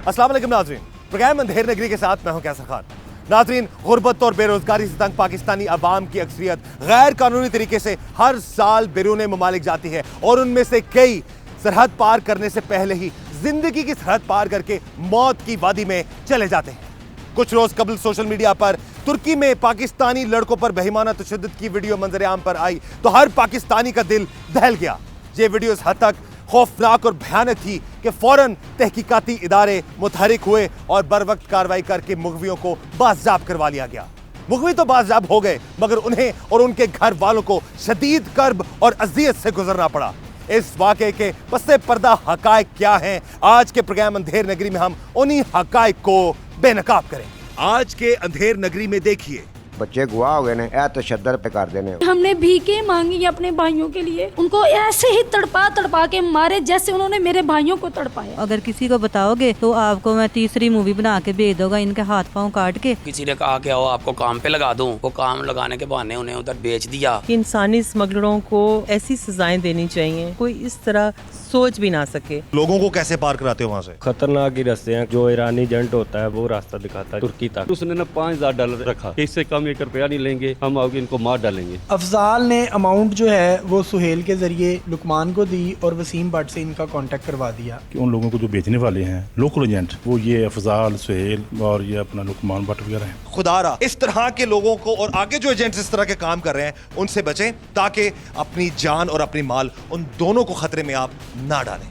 अस्सलाम वालेकुम नाज़रीन, प्रोग्राम अंधेर नगरी के साथ मैं हूं कैसर खान। नाज़रीन, गुर्बत और बेरोजगारी से तंग पाकिस्तानी अवाम की अक्सरियत गैर कानूनी तरीके से हर साल बैरून ममालिक जाती है और उनमें से कई सरहद पार करने से पहले ही जिंदगी की सरहद पार करके मौत की वादी में चले जाते हैं। कुछ रोज कबल सोशल मीडिया पर तुर्की में पाकिस्तानी लड़कों पर बेईमाना तशद्दुद की वीडियो मंजर आम पर आई तो हर पाकिस्तानी का दिल दहल गया। ये वीडियो इस हद तक खौफनाक और भयानक थी कि फौरन तहकीकाती इदारे मुतहरिक हुए और बर वक्त कार्रवाई करके मुगवियों को बाज़ाब करवा लिया गया। मुगवी तो बाज़ाब हो गए, मगर उन्हें और उनके घर वालों को शदीद कर्ब और अजियत से गुजरना पड़ा। इस वाक़े के पस्से पर्दा हकायक क्या हैं, आज के प्रोग्राम अंधेर नगरी में हम उन्हीं हकायक को बेनकाब करेंगे। आज के अंधेर नगरी में देखिए, बच्चे गुआ हो गए ने, ए तशद्दुद पे कर देने। हमने भीखे मांगी अपने भाइयों के लिए, उनको ऐसे ही तड़पा तड़पा के मारे जैसे उन्होंने मेरे भाइयों को तड़पाया। अगर किसी को बताओगे तो आपको मैं तीसरी मूवी बना के भेज दूंगा, इनके हाथ पांव काट के। किसी ने कहा कि आओ आपको काम पे लगा दूं, वो काम लगाने के बहाने उन्हें उधर बेच दिया। इंसानी स्मगलरों को ऐसी सजाएं देनी चाहिए, कोई इस तरह सोच भी ना सके। लोगों को कैसे पार कराते हो वहां से? खतरनाक ही रास्ते हैं, जो ईरानी एजेंट होता है वो रास्ता दिखाता है तुर्की तक। उसने ना $5000 रखा, इससे कम ₹1 नहीं लेंगे, हम आओगे इनको मार डालेंगे। अफजाल ने अमाउंट जो है वो सुहेल के जरिए लुकमान को दी और वसीम भट्ट से इनका कांटेक्ट करवा दिया कि उन लोगों को जो बेचने वाले हैं लोकल एजेंट, वो ये अफजाल, सुहेल और ये अपना लुकमान भट्ट वगैरह हैं। खुदारा इस तरह के लोगों को और आगे जो एजेंट्स इस तरह के काम कर रहे हैं उनसे बचें, ताकि अपनी जान और अपनी माल उन दोनों को खतरे में आप ना डालें।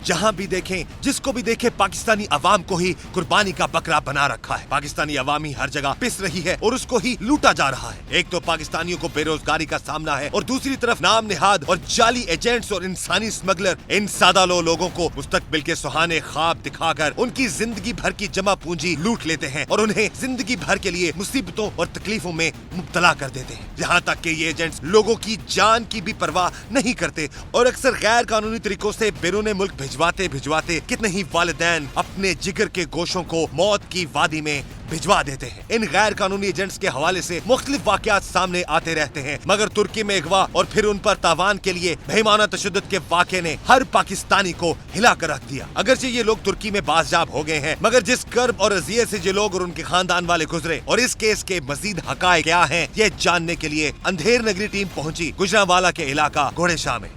जहां भी देखें, जिसको भी देखें, पाकिस्तानी अवाम को ही कुर्बानी का बकरा बना रखा है। पाकिस्तानी अवामी हर जगह पिस रही है और उसको ही लूटा जा रहा है। एक तो पाकिस्तानियों को बेरोजगारी का सामना है और दूसरी तरफ नाम निहाद और जाली एजेंट्स और इंसानी स्मगलर इन सादा लोगों को मुस्तकबिल के सुहाने ख्वाब दिखाकर उनकी जिंदगी भर की जमा पूंजी लूट लेते हैं और उन्हें जिंदगी भर के लिए मुसीबतों और तकलीफों में मुब्तला कर देते हैं। यहाँ तक कि ये एजेंट्स लोगों की जान की भी परवाह नहीं करते और अक्सर गैर कानूनी तरीकों से बैरून मुल्क भिजवाते कितने ही वालिदैन अपने जिगर के गोशों को मौत की वादी में भिजवा देते हैं। इन गैर कानूनी एजेंट्स के हवाले से मुख्तलिफ वाकयात सामने आते रहते हैं, मगर तुर्की में अगवा और फिर उन पर तावान के लिए बेईमाना तशद्दुद के वाक़े ने हर पाकिस्तानी को हिला कर रख दिया। अगरचे ये लोग तुर्की में बाज़ाब हो गए हैं, मगर जिस कर्ब और अज़ियत से ये लोग और उनके खानदान वाले गुजरे और इस केस के मजीद हकायक क्या हैं, ये जानने के लिए अंधेर नगरी टीम पहुंची गुजरांवाला के इलाका घोड़े शाह में।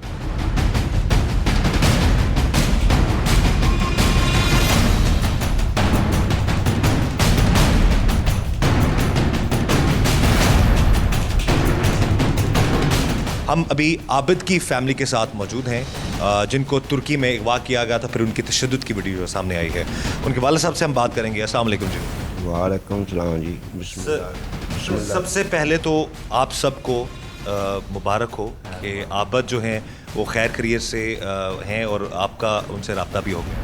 हम अभी आबिद की फैमिली के साथ मौजूद हैं, जिनको तुर्की में अगवा किया गया था, फिर उनकी तशद्दुद की वीडियो सामने आई है। उनके वालिद साहब से हम बात करेंगे। अस्सलाम वालेकुम जी। वालेकुम सलाम जी। बिस्मिल्लाह। सबसे पहले तो आप सबको मुबारक हो कि आबिद जो हैं वो खैर खैरियत से हैं और आपका उनसे रब्ता भी हो गया।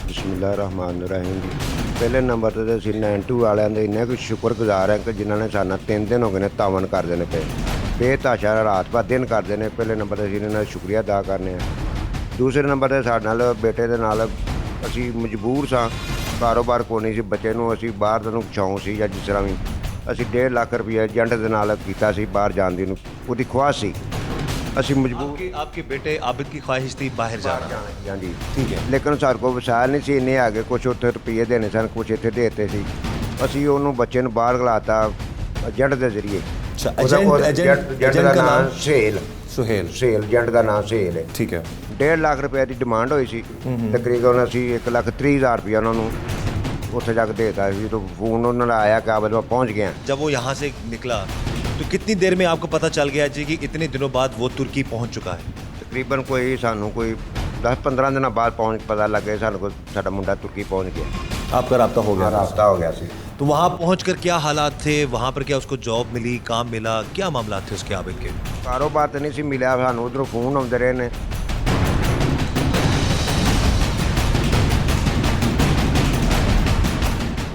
बिस्मिल्लाह रहमान रहीम जी। पहले नंबर तो ਅਸੀਂ 92 ਵਾਲਿਆਂ ਦੇ ਇੰਨੇ ਕੁ ਸ਼ੁਕਰਗੁਜ਼ਾਰ ਹਾਂ ਕਿ ਜਿਨ੍ਹਾਂ ਨੇ ਸਾਨੂੰ 3 ਦਿਨ ਹੋ ਗਏ ਨੇ ਤਾਵਨ ਕਰਦੇ ਨੇ ਪਏ, ਬੇਤਾਸ਼ਾ ਰਾਤ ਭਰ ਦਿਨ ਕਰਦੇ ਨੇ। ਪਹਿਲੇ ਨੰਬਰ ਤੇ ਅਸੀਂ ਇਹਨਾਂ ਦਾ ਸ਼ੁਕਰੀਆ ਅਦਾ ਕਰਨੇ ਆ। ਦੂਸਰੇ ਨੰਬਰ ਤੇ ਸਾਡੇ ਨਾਲ ਬੇਟੇ ਦੇ ਨਾਲ ਅਸੀਂ ਮਜਬੂਰ ਸਾਂ, ਕਾਰੋਬਾਰ ਕੋਈ ਨਹੀਂ ਸੀ, ਬੱਚੇ ਨੂੰ ਅਸੀਂ ਬਾਹਰ ਦਾ ਨੂੰ ਸ਼ੌਂਕ ਸੀ ਜਾਂ ਜਿਸ ਤਰ੍ਹਾਂ ਵੀ ਅਸੀਂ 1.5 ਲੱਖ ਰੁਪਏ ਏਜੰਟ ਦੇ ਨਾਲ ਕੀਤਾ ਸੀ ਬਾਹਰ ਜਾਣ ਦੀ, ਨੂੰ ਉਹਦੀ ਖੁਆਇਸ਼ ਸੀ। ਅਸੀਂ ਮਜਬੂਰ आपके बेटे आबिद की ख्वाहिश थी बाहर जाना। हाँ जी, ठीक है, लेकिन ਸਾਡੇ ਕੋਲ ਵਸਾਇਲ ਨਹੀਂ ਸੀ ਇੰਨੇ ਆ ਗਏ। ਕੁਛ ਉੱਥੇ ਰੁਪਈਏ ਦੇਣੇ ਸਨ, ਕੁਛ ਇੱਥੇ ਦੇ ਦਿੱਤੇ ਸੀ। ਅਸੀਂ ਉਹਨੂੰ ਬੱਚੇ ਨੂੰ ਬਾਹਰ ਘਲਾਤਾ ਏਜੰਟ ਦੇ ਜ਼ਰੀਏ। ਏਜੰਟ ਦਾ ਨਾਮ ਸੁਹੇਲ ਏਜੰਟ ਦਾ ਨਾਮ ਸੁਹੇਲ ਹੈ। ठीक है। 1.5 ਲੱਖ ਰੁਪਏ ਦੀ ਡਿਮਾਂਡ ਹੋਈ ਸੀ, ਤਕਰੀਬਨ ਅਸੀਂ 1,30,000 ਰੁਪਇਆ ਉਹਨਾਂ ਨੂੰ ਉੱਥੇ ਜਾ ਕੇ ਦੇਤਾ ਸੀ। तो ਫੋਨ ਉਹਨਾਂ ਦਾ ਆਇਆ कि आबिद मैं पहुँच गया। जब वो यहाँ से निकला तो कितनी देर में आपको पता चल गया जी कि इतने दिनों बाद वो तुर्की पहुँच चुका है? तकरीबन कोई सानू कोई 10-15 दिनों बाद पता लग गया सानू को साडा मुंडा तुर्की पहुँच गया। आपका रब्ता हो गया? रब्ता हो गया सी। तो वहाँ पहुँचकर क्या हालात थे? वहाँ पर क्या उसको जॉब मिली, काम मिला, क्या मामला थे उसके आबिद के? कारोबार तो नहीं सी मिला, सानू उधरों फोन आते रहे ने।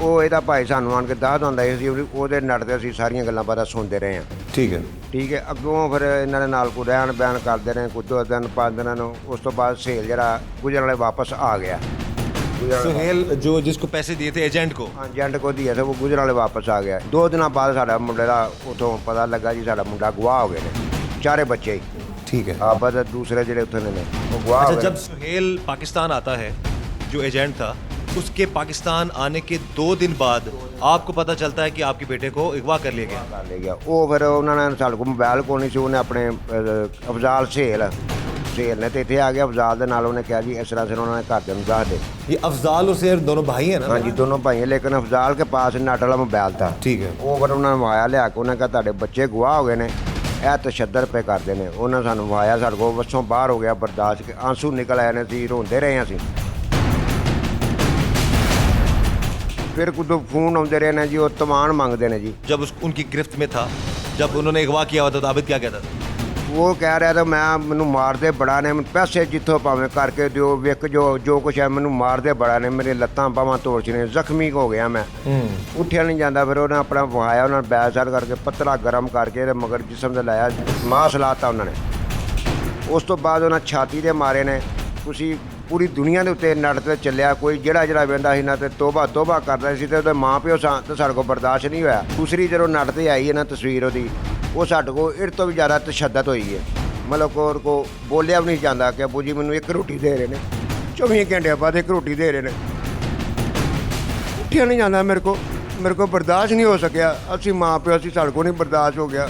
ਉਹ ਇਹਦਾ ਭਾਈ ਸਾਨੂੰ ਆਣ ਕੇ ਦੱਸ ਦਿੰਦਾ ਸੀ, ਉਹਦੇ ਨੱਟ 'ਤੇ ਅਸੀਂ ਸਾਰੀਆਂ ਗੱਲਾਂ ਬਾਤਾਂ ਸੁਣਦੇ ਰਹੇ ਹਾਂ। ਠੀਕ ਹੈ। ਅੱਗੋਂ ਫਿਰ ਇਹਨਾਂ ਦੇ ਨਾਲ ਕੋਈ ਰਹਿਣ ਬਿਆਨ ਕਰਦੇ ਰਹੇ ਕੁਝ 2 ਦਿਨ 5 ਦਿਨਾਂ ਨੂੰ। ਉਸ ਤੋਂ ਬਾਅਦ ਸਹੇਲ ਜਿਹੜਾ ਗੁਜਰਨ ਵਾਲੇ ਵਾਪਸ ਆ ਗਿਆ। सुहेल जो जिसको पैसे दिए थे एजेंट को? हाँ, एजेंट को दिए थे, वो गुजरां वाले वापस आ गया। 2 दिनों बाद साडा मुंडे दा उतों पता लगा जी साडा मुंडा गवाह हो गए ने, 4 बच्चे। ठीक है। ਆਬਦ ਦੂਸਰੇ ਜਿਹੜੇ ਉੱਥੇ ਨੇ ਉਹ ਗਵਾਹ ਹੋ अच्छा, ਗਏ। जब सुहेल पाकिस्तान आता है, जो एजेंट था, उसके पाकिस्तान आने के 2 दिन बाद आपको पता चलता है कि आपके बेटे को अगवा कर लिया गया। ਕਰ ਲਿਆ ਗਿਆ। ਉਹ ਫਿਰ ਉਹਨਾਂ ਨੇ ਸਾਡੇ ਕੋਲ ਮੋਬਾਈਲ ਕੋਲ ਨਹੀਂ ਸੀ, ਉਹਨੇ ਆਪਣੇ ਅਫਜ਼ਾਲ ਸਹੇਲ ਨੇ ਤੇ ਇੱਥੇ ਆ ਗਿਆ। ਅਫਜ਼ਾਲ ਦੇ ਨਾਲ ਉਹਨੇ ਕਿਹਾ ਜੀ ਇਸ ਤਰ੍ਹਾਂ ਫਿਰ ਉਹਨਾਂ ਨੇ ਘਰਦਿਆਂ ਨੂੰ ਦੱਸ ਦੇ। ये अफजाल और शेर दोनों भाई हैं ना? हाँ जी, दोनों भाई हैं, लेकिन अफजाल के पास नेट वाला मोबाइल था। ठीक है। ਉਹ ਫਿਰ ਉਹਨਾਂ ਨੇ ਵਹਾਇਆ ਲਿਆ ਕੇ ਉਹਨੇ ਕਿਹਾ ਤੁਹਾਡੇ ਬੱਚੇ ਗਵਾਹ ਹੋ ਗਏ ਨੇ, ਇਹ ਤਸ਼ੱਦਦ ਪੇ ਕਰਦੇ ਨੇ। ਉਹਨਾਂ ਸਾਨੂੰ ਵਹਾਇਆ, ਸਾਡੇ ਕੋਲ ਵੱਸੋਂ ਬਾਹਰ ਹੋ ਗਿਆ ਬਰਦਾਸ਼ਤ ਕੇ ਆਂਸੂ ਨਿਕਲ ਆਏ ਨੇ, ਅਸੀਂ ਰੋਂਦੇ ਰਹੇ ਅਸੀਂ। ਫਿਰ ਕੁਦੋਂ ਫੋਨ ਆਉਂਦੇ ਰਹੇ ਨੇ ਜੀ, ਉਹ ਤਮਾਨ ਮੰਗਦੇ ਨੇ ਜੀ। जब उनकी गिरफ्त में था, जब उन्होंने अगवा किया हुआ था, तो आबिद क्या कहता था? ਉਹ ਕਹਿ ਰਿਹਾ ਤਾਂ ਮੈਂ ਮੈਨੂੰ ਮਾਰਦੇ ਬੜਾ ਨੇ, ਮੈਨੂੰ ਪੈਸੇ ਜਿੱਥੋਂ ਭਾਵੇਂ ਕਰਕੇ ਦਿਓ, ਵਿਕ ਜੋ ਕੁਛ ਹੈ ਮੈਨੂੰ ਮਾਰਦੇ ਬੜਾ ਨੇ, ਮੇਰੀਆਂ ਲੱਤਾਂ ਬਾਹਾਂ ਤੋੜ ਨੇ, ਜ਼ਖਮੀ ਹੋ ਗਿਆ ਮੈਂ, ਉੱਠਿਆ ਨਹੀਂ ਜਾਂਦਾ। ਫਿਰ ਉਹਨੇ ਆਪਣਾ ਵਹਾਇਆ, ਉਹਨਾਂ ਨੇ ਬੈਸਰ ਕਰਕੇ ਪਤਲਾ ਗਰਮ ਕਰਕੇ ਇਹਦੇ ਮਗਰ ਜਿਸਮ ਤੇ ਲਾਇਆ, ਮਾਸ ਲਾਤਾ ਉਹਨਾਂ ਨੇ। ਉਸ ਤੋਂ ਬਾਅਦ ਉਹਨਾਂ ਛਾਤੀ ਦੇ ਮਾਰੇ ਨੇ। ਤੁਸੀਂ ਪੂਰੀ ਦੁਨੀਆ ਦੇ ਉੱਤੇ ਨੱਟ ਤੇ ਚੱਲਿਆ, ਕੋਈ ਜਿਹੜਾ ਵਹਿੰਦਾ ਸੀ ਨਾ ਤੇ ਤੋਬਾ ਕਰਦਾ ਸੀ, ਤੇ ਉਹਦੇ ਮਾਂ ਪਿਓ ਤੇ ਸਾਡੇ ਕੋਲ ਬਰਦਾਸ਼ਤ ਨਹੀਂ ਹੋਇਆ। ਦੂਸਰੀ ਜਦੋਂ ਨੱਟ ਤੇ ਆਈ ਹੈ ਨਾ ਤਸਵੀਰ ਉਹਦੀ, ਉਹ ਸਾਡੇ ਕੋਲ ਇਹ ਤੋਂ ਵੀ ਜ਼ਿਆਦਾ ਤਸ਼ੱਦਦ ਹੋਈ ਹੈ। ਮਤਲਬ ਕੋ ਬੋਲਿਆ ਵੀ ਨਹੀਂ ਜਾਂਦਾ ਕਿ ਅੱਬੂ ਜੀ ਮੈਨੂੰ ਇੱਕ ਰੋਟੀ ਦੇ ਰਹੇ ਨੇ, 24 ਘੰਟਿਆਂ ਬਾਅਦ ਇੱਕ ਰੋਟੀ ਦੇ ਰਹੇ ਨੇ। ਉੱਠਿਆ ਨਹੀਂ ਜਾਂਦਾ ਮੇਰੇ ਕੋਲ ਬਰਦਾਸ਼ਤ ਨਹੀਂ ਹੋ ਸਕਿਆ। ਅਸੀਂ ਮਾਂ ਪਿਓ ਅਸੀਂ ਸਾਡੇ ਕੋਲ ਨਹੀਂ ਬਰਦਾਸ਼ਤ ਹੋ ਗਿਆ।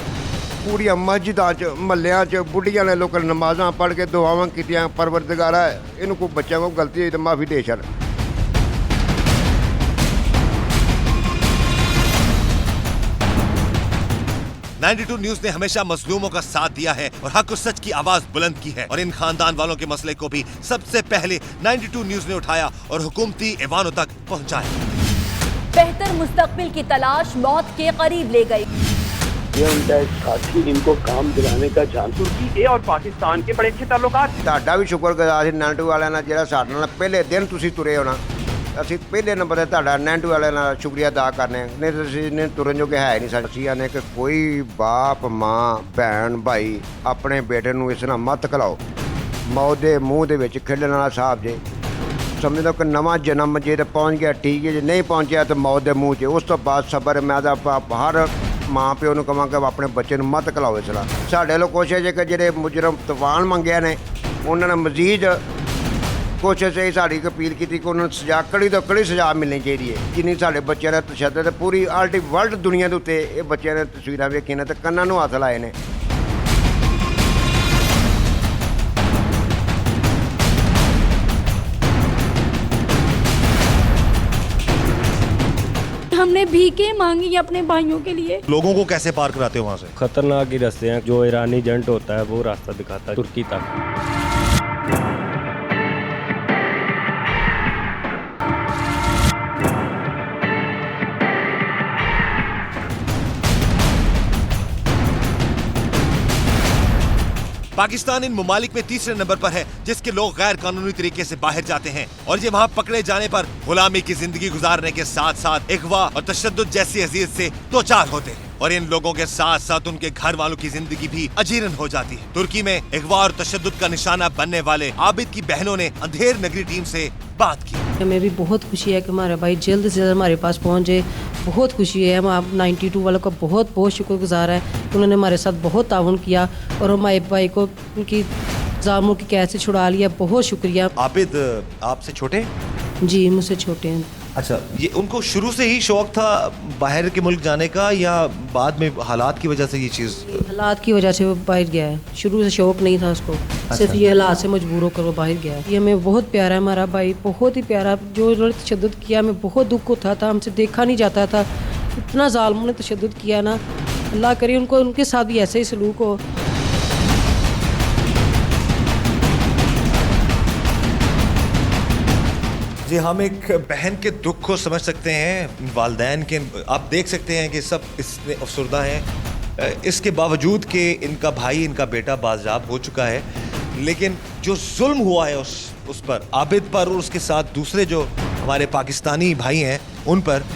ਪੂਰੀਆਂ ਮਸਜਿਦਾਂ 'ਚ ਮਹੱਲਿਆਂ 'ਚ ਬੁੱਢੀਆਂ ਨੇ ਲੋਕਾਂ ਨਮਾਜ਼ਾਂ ਪੜ੍ਹ ਕੇ ਦੁਆਵਾਂ ਕੀਤੀਆਂ, ਪਰਵਰਦਗਾਰਾ ਇਹਨੂੰ ਕੋਈ ਬੱਚਿਆਂ ਕੋਲ ਗਲਤੀ ਹੋਈ ਤਾਂ ਮਾਫੀ ਦੇ ਛੱਡ। 92 न्यूज ने हमेशा मजलूमों का साथ दिया है और हक और सच की आवाज बुलंद की है, और इन खानदान वालों के मसले को भी सबसे पहले 92 न्यूज ने उठाया और हुकूमती ऐवानों तक पहुंचाया। बेहतर मुस्तकबिल की तलाश मौत के करीब ले गई। ये उनका एक साथी इनको काम दिलाने का चांस। तुर्की और पाकिस्तान के बड़े अच्छे ताल्लुकात। ਤੁਹਾਡਾ ਵੀ ਸ਼ੁਕਰਗੁਜ਼ਾਰ ਸੀ 92 ਵਾਲਿਆਂ ਨਾਲ, ਜਿਹੜਾ ਸਾਡੇ ਨਾਲ ਪਹਿਲੇ ਦਿਨ ਤੁਸੀਂ ਤੁਰੇ ਹੋਣਾ। ਅਸੀਂ ਪਹਿਲੇ ਨੰਬਰ 'ਤੇ ਤੁਹਾਡਾ 92 ਵਾਲਿਆਂ ਨਾਲ ਸ਼ੁਕਰੀਆ ਅਦਾ ਕਰਨੇ, ਨਹੀਂ ਤੁਸੀਂ ਨੇ ਤੁਰਨ ਜੋਗੇ ਹੈ ਨਹੀਂ ਸਾਡੇ। ਅਸੀਂ ਆਨੇ ਕਿ ਕੋਈ ਬਾਪ ਮਾਂ ਭੈਣ ਭਾਈ ਆਪਣੇ ਬੇਟੇ ਨੂੰ ਇਸ ਨਾਲ ਮਤ ਖਿਲਾਓ। ਮੌਤ ਦੇ ਮੂੰਹ ਦੇ ਵਿੱਚ ਖੇਡਣ ਵਾਲਾ ਸਾਹਿਬ ਜੇ, ਸਮਝ ਲਓ ਕਿ ਨਵਾਂ ਜਨਮ ਜੇ ਤੇ ਪਹੁੰਚ ਗਿਆ ਠੀਕ ਹੈ, ਜੇ ਨਹੀਂ ਪਹੁੰਚਿਆ ਤਾਂ ਮੌਤ ਦੇ ਮੂੰਹ 'ਚ। ਉਸ ਤੋਂ ਬਾਅਦ ਸਬਰ। ਮੈਂ ਤਾਂ ਹਰ ਮਾਂ ਪਿਓ ਨੂੰ ਕਹਾਂਗਾ ਆਪਣੇ ਬੱਚੇ ਨੂੰ ਮਤ ਖਿਲਾਓ ਇਸ ਨਾਲ। ਸਾਡੇ ਲੋਕ ਕੋਸ਼ਿਸ਼ ਹੈ ਕਿ ਜਿਹੜੇ ਮੁਜਰਮ ਤੂਫਾਨ ਮੰਗਿਆ ਨੇ ਉਹਨਾਂ ਨੇ ਮਜ਼ੀਦ ਕੋਸ਼ਿਸ਼ ਇਹ ਸਾਡੀ ਅਪੀਲ ਕੀਤੀ ਕਿ ਉਹਨਾਂ ਨੂੰ ਸਜ਼ਾ ਕੜੀ ਤੋਂ ਕੜੀ ਸਜ਼ਾ ਮਿਲਣੀ ਚਾਹੀਦੀ ਹੈ। ਜਿੰਨੀ ਸਾਡੇ ਬੱਚਿਆਂ ਦਾ ਤਸ਼ੱਦਦ ਪੂਰੀ ਆਲਟੀ ਵਰਲਡ ਦੁਨੀਆ ਦੇ ਉੱਤੇ ਇਹ ਬੱਚਿਆਂ ਨੇ ਤਸਵੀਰਾਂ ਵੇਖੀਆਂ ਨੇ ਤੇ ਕੰਨਾਂ ਨੂੰ ਹੱਥ ਲਾਏ ਨੇ। हमने भीखे मांगी है अपने भाइयों के लिए। लोगों को कैसे पार कराते हो वहाँ से? खतरनाक ही रास्ते हैं, जो ईरानी एजेंट होता है वो रास्ता दिखाता है तुर्की तक। पाकिस्तान इन मुमालिक में तीसरे नंबर पर है जिसके लोग गैर कानूनी तरीके से बाहर जाते हैं, और ये वहाँ पकड़े जाने पर गुलामी की जिंदगी गुजारने के साथ साथ इगवा और तशद्दुद जैसी अजीज से दो-चार होते हैं, और इन लोगों के साथ साथ उनके घर वालों की जिंदगी भी अजीरन हो जाती है। तुर्की में इगवा और तशद्दुद का निशाना बनने वाले आबिद की बहनों ने अंधेर नगरी टीम से बात की। हमें भी बहुत खुशी है कि हमारे भाई जल्द से जल्द हमारे पास पहुंचे। बहुत खुशी है, हम आप 92 वालों का बहुत बहुत शुक्रगुजार है। उन्होंने हमारे साथ बहुत ताउन किया और हमारे भाई को उनकी जामों की कैद से छुड़ा लिया। बहुत शुक्रिया। आबिद आपसे छोटे? जी मुझसे छोटे हैं। अच्छा, ये उनको शुरू से ही शौक था बाहर के मुल्क जाने का, या बाद में हालात की वजह से ये चीज़? हालात की वजह से वो बाहर गया है, शुरू से शौक नहीं था उसको। सिर्फ ये हालात से मजबूर होकर वो बाहर गया है। ये हमें बहुत प्यारा है हमारा भाई, बहुत ही प्यारा। जो उन्होंने तशद्दुद किया हमें बहुत दुख होता था, हमसे देखा नहीं जाता था। इतना ज़ालिमों ने तशद्दुद किया ना, अल्लाह करे उनको उनके साथ भी ऐसे ही सलूक हो। जी, हम एक बहन के दुख को समझ सकते हैं, वालदैन के। आप देख सकते हैं कि सब इसमें अफसरदा हैं, इसके बावजूद कि इनका भाई, इनका बेटा बाज़ाब हो चुका है, लेकिन जो जुल्म हुआ है उस पर, आबिद पर और उसके साथ दूसरे जो हमारे पाकिस्तानी भाई हैं उन पर,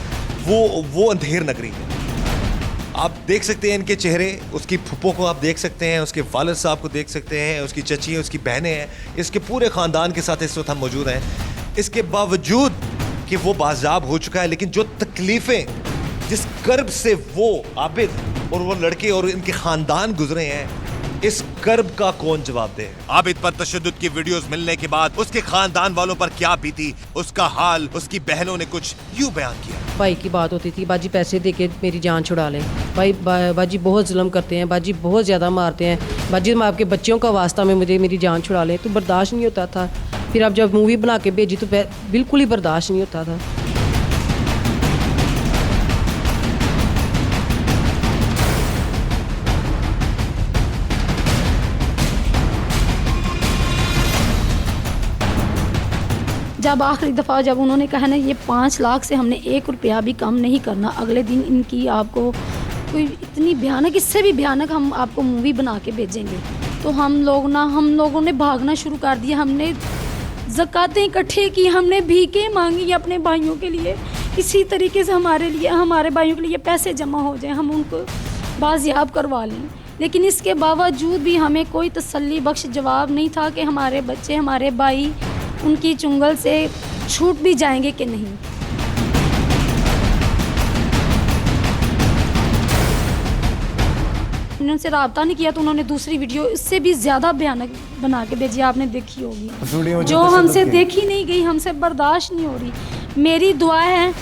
वो अंधेर नगरी है। आप देख सकते हैं इनके चेहरे, उसकी फुप्पो को आप देख सकते हैं, उसके वालिद साहब को देख सकते हैं, उसकी चची है, उसकी बहनें हैं, इसके पूरे ख़ानदान के साथ इस वक्त हम मौजूद हैं। इसके बावजूद कि वो बाज़ाब हो चुका है, लेकिन जो तकलीफ़ें, जिस कर्ब से वो आबिद और वो लड़के और इनके ख़ानदान गुजरे हैं, इस कर्ब का कौन जवाब दे? आबिद पर तशद्दुद की वीडियोस मिलने के बाद उसके खानदान वालों पर क्या बीती, उसका हाल उसकी बहनों ने कुछ यूं बयान किया। भाई की बात होती थी, बाजी पैसे दे के मेरी जान छुड़ा ले, भाई बाजी बहुत जुल्म करते हैं, बाजी बहुत ज़्यादा मारते हैं, बाजी मैं आपके बच्चों का वास्ता में मुझे मेरी जान छुड़ा ले। तो बर्दाश्त नहीं होता था। फिर अब जब मूवी बना के भेजी तो बिल्कुल ही बर्दाश्त नहीं होता था। जब आखिरी दफ़ा जब उन्होंने कहा ना ये 5 लाख से हमने 1 रुपया भी कम नहीं करना, अगले दिन इनकी आपको कोई इतनी भयानक, इससे भी भयानक हम आपको मूवी बना के भेजेंगे। तो हम लोगों ने भागना शुरू कर दिया। हमने ज़कातें इकट्ठे की, हमने भीखें मांगी अपने भाइयों के लिए, किसी तरीके से हमारे भाइयों के लिए पैसे जमा हो जाएं, हम उनको बाजियाब करवा लें। लेकिन इसके बावजूद भी हमें कोई तसल्ली बख्श जवाब नहीं था कि हमारे बच्चे, हमारे भाई उनकी चुंगल से छूट भी जाएंगे कि नहीं। मैंने उनसे रब्ता नहीं किया तो उन्होंने दूसरी वीडियो इससे भी ज़्यादा भयानक बना के भेजी, आपने देखी होगी, जो हमसे देखी नहीं गई, हमसे बर्दाश्त नहीं हो रही। मेरी दुआ है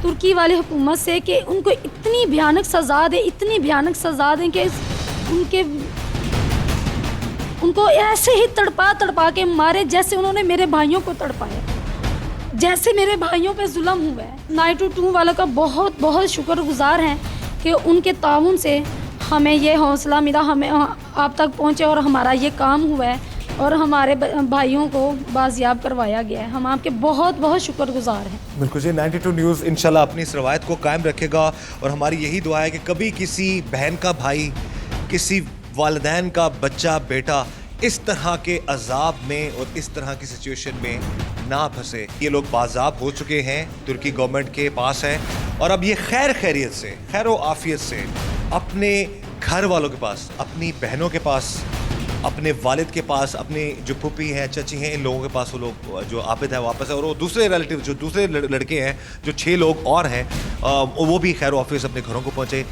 तुर्की वाली हुकूमत से कि उनको इतनी भयानक सज़ा दे, इतनी भयानक सज़ा दें कि उनको ऐसे ही तड़पा के मारे जैसे उन्होंने मेरे भाइयों को तड़पाया, जैसे मेरे भाइयों पे जुल्म हुआ है। 922 वालों का बहुत बहुत शुक्रगुजार हैं कि उनके ताउन से हमें ये हौसला मिला, हमें आप तक पहुँचे और हमारा ये काम हुआ है और हमारे भाइयों को बाजियाब करवाया गया है। हम आपके बहुत बहुत शुक्रगुजार हैं। बिल्कुल जी, 92 न्यूज़ इंशाल्लाह अपनी इस रवायत को कायम रखेगा और हमारी यही दुआ है कि कभी किसी बहन का भाई, किसी वालिदैन का बच्चा, बेटा इस तरह के अजाब में और इस तरह की सिचुएशन में ना फंसे। ये लोग बाज़ाब हो चुके हैं, तुर्की गवर्नमेंट के पास हैं और अब ये खैरियत से, खैर व आफियत से अपने घर वालों के पास, अपनी बहनों के पास, अपने वालिद के पास, अपने जो पुप्पी हैं, चची हैं, इन लोगों के पास वो लोग जो आबिद है वापस है। और वो दूसरे रिलेटिव जो दूसरे लड़के हैं, जो 6 लोग और हैं, वो भी खैर व आफियत से अपने घरों को पहुँचे।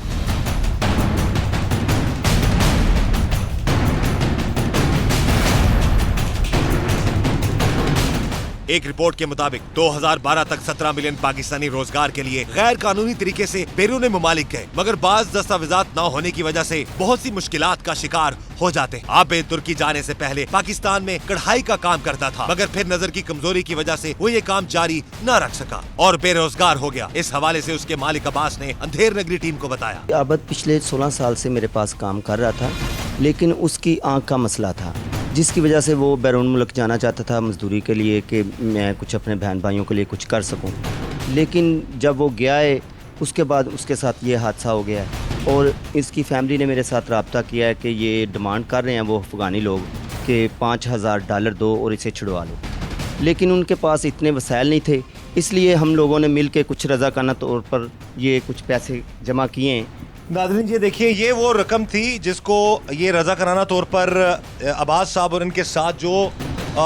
एक रिपोर्ट के मुताबिक 2012 तक 17 मिलियन पाकिस्तानी रोजगार के लिए गैर कानूनी तरीके से बैरून मुमालिक गए, मगर बाज दस्तावेजात न होने की वजह से बहुत सी मुश्किलात का शिकार हो जाते हैं। आबिद तुर्की जाने से पहले पाकिस्तान में कढ़ाई का काम करता था, मगर फिर नजर की कमजोरी की वजह से वो ये काम जारी न रख सका और बेरोजगार हो गया। इस हवाले से उसके मालिक अब्बास ने अंधेर नगरी टीम को बताया। आबिद पिछले 16 साल से मेरे पास काम कर रहा था, लेकिन उसकी आँख का मसला था, जिसकी वजह से वो बैरून मुल्क जाना चाहता था मजदूरी के लिए कि मैं कुछ अपने बहन भाइयों के लिए कुछ कर सकूं। लेकिन जब वो गया है उसके बाद उसके साथ ये हादसा हो गया है और इसकी फैमिली ने मेरे साथ रब्ता किया है कि ये डिमांड कर रहे हैं वो अफ़गानी लोग कि $5000 दो और इसे छुड़वा लो। लेकिन उनके पास इतने वसाइल नहीं थे, इसलिए हम लोगों ने मिल के कुछ रज़ाकाना तौर पर ये कुछ पैसे जमा किए हैं। नाज़रीन ये देखिए, ये वो रकम थी जिसको ये रजा कराना तौर पर अब्बास साहब और इनके साथ जो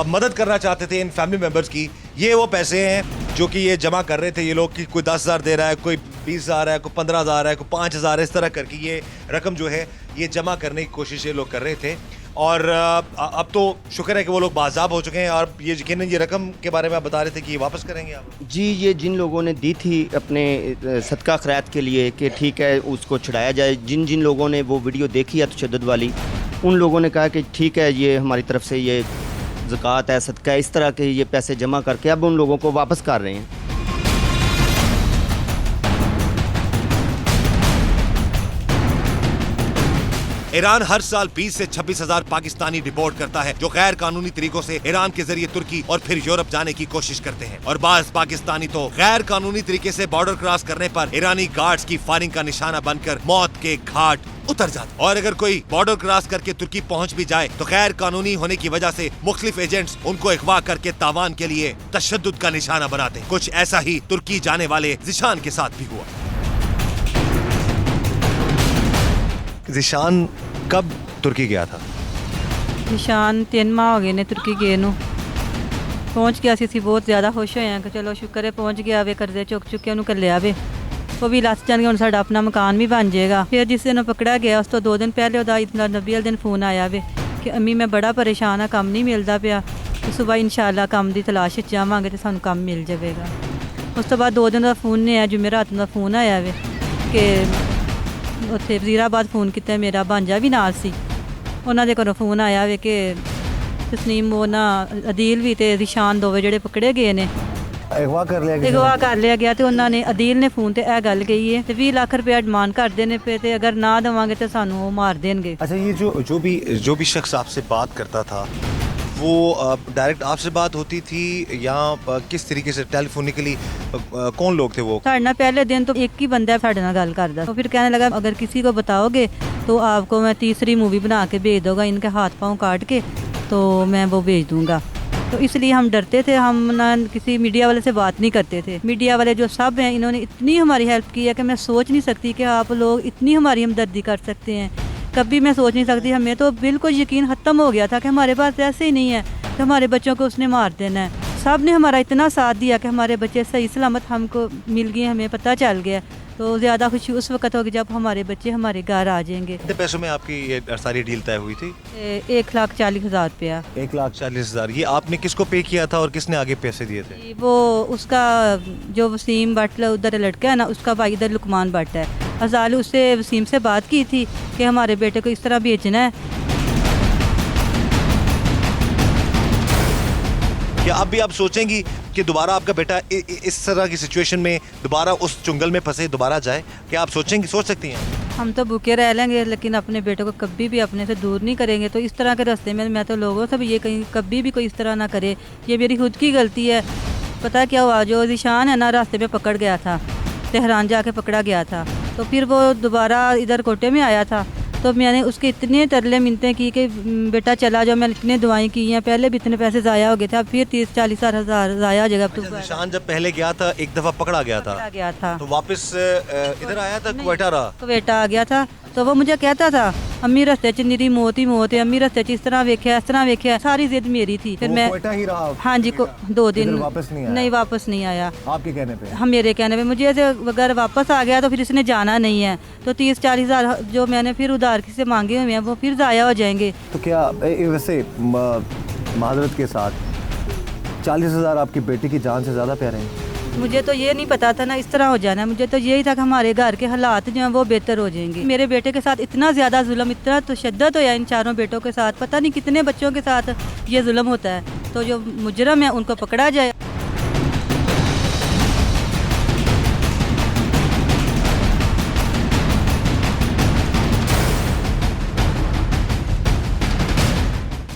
मदद करना चाहते थे इन फैमिली मेम्बर्स की, ये वो पैसे हैं जो कि ये जमा कर रहे थे। ये लोग कि कोई 10,000 दे रहा है, कोई 20,000 है, कोई 15,000 है, कोई 5,000 है, इस तरह करके ये रकम जो है ये जमा करने की कोशिश ये लोग कर रहे थे। और अब तो शुक्र है कि वो लोग बाज़ाब हो चुके हैं और ये यकीनन ये रकम के बारे में आप बता रहे थे कि ये वापस करेंगे आप? जी, ये जिन लोगों ने दी थी अपने सदका खैरात के लिए कि ठीक है उसको छुड़ाया जाए, जिन जिन लोगों ने वो वीडियो देखी है तशद्दुद वाली, उन लोगों ने कहा कि ठीक है ये हमारी तरफ से ये ज़कात है, सदका है, इस तरह के ये पैसे जमा करके अब उन लोगों को वापस कर रहे हैं। ईरान हर साल 20 से 26,000 पाकिस्तानी डिपोर्ट करता है जो गैर कानूनी तरीकों से ईरान के जरिए तुर्की और फिर यूरोप जाने की कोशिश करते हैं। और बाज पाकिस्तानी तो गैर कानूनी तरीके से बॉर्डर क्रॉस करने पर ईरानी गार्ड्स की फायरिंग का निशाना बनकर मौत के घाट उतर जाते। और अगर कोई बॉर्डर क्रॉस करके तुर्की पहुंच भी जाए तो गैर कानूनी होने की वजह से मुख्तलिफ एजेंट्स उनको अगवा करके तावान के लिए तशद्दुद का निशाना बनाते। कुछ ऐसा ही तुर्की जाने वाले ज़िशान के साथ भी हुआ। ज़िशान कब तुर्की गया था? निशान 3 माह हो गए ने तुर्की गए नू। पहुँच गया सी बहुत ज़्यादा खुश होए हैं कि चलो शुक्र है पहुँच गया वे, कर्जे चुक चुके उन्होंने कर लिया वे वो भी ਲੱਥ ਜਾਣਗੇ ਹੁਣ ਸਾਡਾ ਆਪਣਾ ਮਕਾਨ ਵੀ ਬਣ ਜਾਏਗਾ। ਫਿਰ ਜਿਸ ਦਿਨ ਪਕੜਿਆ ਗਿਆ ਉਸ ਤੋਂ 2 ਦਿਨ ਪਹਿਲੇ ਉਹਦਾ ਈਦ ਨਬੀ ਵਾਲੇ ਦਿਨ ਫੋਨ ਆਇਆ ਵੇ ਕਿ ਅੰਮੀ ਮੈਂ ਬੜਾ ਪਰੇਸ਼ਾਨ ਆ, ਕੰਮ ਨਹੀਂ ਮਿਲਦਾ ਪਿਆ, ਸਵੇਰ ਇਨਸ਼ਾਅੱਲਾ ਕੰਮ ਦੀ ਤਲਾਸ਼ ਵਿੱਚ ਜਾਵਾਂਗੇ ਤੇ ਸਾਨੂੰ ਕੰਮ ਮਿਲ ਜਾਵੇਗਾ। ਉਸ ਤੋਂ ਬਾਅਦ 2 ਦਿਨ ਦਾ ਫੋਨ ਨਹੀਂ ਆਇਆ, ਜੁਮੇਰਾਤ ਦਾ ਫੋਨ ਆਇਆ ਵੇ ਕਿ ਉੱਥੇ ਵਜ਼ੀਰਾਬਾਦ ਫੋਨ ਕੀਤਾ, ਮੇਰਾ ਭਾਂਜਾ ਵੀ ਨਾਲ ਸੀ, ਉਹਨਾਂ ਦੇ ਘਰੋਂ ਫੋਨ ਆਇਆ ਵੇ ਕਿ ਤਸਨੀਮ ਉਹ ਨਾ ਅਦੀਲ ਵੀ ਤੇ ਰਿਸ਼ਾਨ ਦੋਵੇਂ ਜਿਹੜੇ ਪਕੜੇ ਗਏ ਨੇ ਅਗਵਾ ਕਰ ਲਿਆ ਗਿਆ ਤੇ ਉਹਨਾਂ ਨੇ ਅਦੀਲ ਨੇ ਫੋਨ ਤੇ ਇਹ ਗੱਲ ਕਹੀ ਹੈ ਤੇ 20 ਲੱਖ रुपया डिमांड ਕਰਦੇ ਨੇ ਪਏ ਤੇ ਅਗਰ ਨਾ ਦੇਵਾਂਗੇ ਤੇ ਸਾਨੂੰ ਉਹ ਮਾਰ ਦੇਣਗੇ। अच्छा, ये जो भी शख्स आपसे बात करता था वो डायरेक्ट आपसे बात होती थी या किस तरीके से टेलीफोनिकली कौन लोग थे वो? ਸਾਡੇ ਨਾਲ ਪਹਿਲੇ ਦਿਨ ਤੋਂ ਇੱਕ ਹੀ ਬੰਦਾ ਸਾਡੇ ਨਾਲ ਗੱਲ ਕਰਦਾ, तो फिर कहने लगा अगर किसी को बताओगे तो आपको मैं तीसरी मूवी बना के भेज दूंगा, इनके हाथ पाँव काट के तो मैं वो भेज दूंगा। तो इसलिए हम डरते थे, हम ना किसी मीडिया वाले से बात नहीं करते थे। मीडिया वाले जो सब हैं इन्होंने इतनी हमारी हेल्प की है कि मैं सोच नहीं सकती कि आप लोग इतनी हमारी हमदर्दी कर सकते हैं, कभी मैं सोच नहीं सकती। हमें तो बिल्कुल यकीन ख़त्म हो गया था कि हमारे पास ऐसे ही नहीं है कि हमारे बच्चों को उसने मार देना है। सब ने हमारा इतना साथ दिया कि हमारे बच्चे सही सलामत हमको मिल गए, हमें पता चल गया। तो ज़्यादा खुशी उस वक्त होगी जब हमारे बच्चे हमारे घर आ जाएंगे। कितने पैसों में आपकी ये सारी डील तय हुई थी? 1,40,000 रुपया। 1,40,000। ये आपने किसको पे किया था और किसने आगे पैसे दिए थे? वो उसका जो वसीम भट्ट उधर लड़का है ना, उसका भाई इधर लुकमान भट्ट है, अजाल उससे वसीम से बात की थी कि हमारे बेटे को इस तरह बेचना है। क्या अब भी आप सोचेंगी कि दोबारा आपका बेटा इस तरह की सिचुएशन में दोबारा उस चुंगल में फंसे, दोबारा जाए? क्या आप सोच सकती हैं? हम तो भूखे रह लेंगे लेकिन अपने बेटे को कभी भी अपने से दूर नहीं करेंगे। तो इस तरह के रास्ते में मैं तो लोगों से भी ये कहीं कभी भी कोई इस तरह ना करे, ये मेरी खुद की गलती है। पता क्या हुआ, जो निशान है ना रास्ते में पकड़ गया था, तेहरान जाके पकड़ा गया था, तो फिर वो दोबारा इधर कोटे में आया था, तो मैंने उसके इतने तरले मिनतें की कि बेटा चला जाओ, मैंने इतने दुआएं की हैं, पहले भी इतने पैसे ज़ाया हो गए थे, अब फिर 30-40 हज़ार ज़ाया हो जाएगा। अच्छा, निशान जब पहले गया था एक दफ़ा पकड़ा गया था तो वापस इधर आया था, क्वेटा आ गया था। तो वो मुझे कहता था अम्मी रस्ते च निरी मौत ही मौत है, अम्मी रस्ते च इस तरह वेख्या इस तरह वेख्या, सारी जिद मेरी थी। फिर मैं ही रहा। हाँ जी, 2 दिन वापस नहीं आया आपके कहने पे? हम मेरे कहने पे, मुझे अगर वापस आ गया तो फिर इसने जाना नहीं है, तो 30-40 हज़ार जो मैंने फिर उधार से मांगे हुए हैं वो फिर ज़ाया हो जाएंगे। तो क्या वैसे माजरत के साथ 40,000 आपकी बेटी की जान से ज़्यादा प्यारे हैं? मुझे तो ये नहीं पता था ना इस तरह हो जाना, मुझे तो यही था कि हमारे घर के हालात जो हैं वो बेहतर हो जाएंगे। मेरे बेटे के साथ इतना ज़्यादा जुल्म, इतना तशद्दुद होया इन चारों बेटों के साथ, पता नहीं कितने बच्चों के साथ ये जुल्म होता है। तो जो मुजरम है उनको पकड़ा जाए।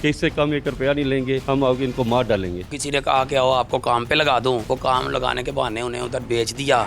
कि इससे कम 1 रुपया नहीं लेंगे, हम आओगे इनको मार डालेंगे। किसी ने कहा कि आओ आपको काम पे लगा दूं, वो काम लगाने के बहाने उन्हें उधर बेच दिया।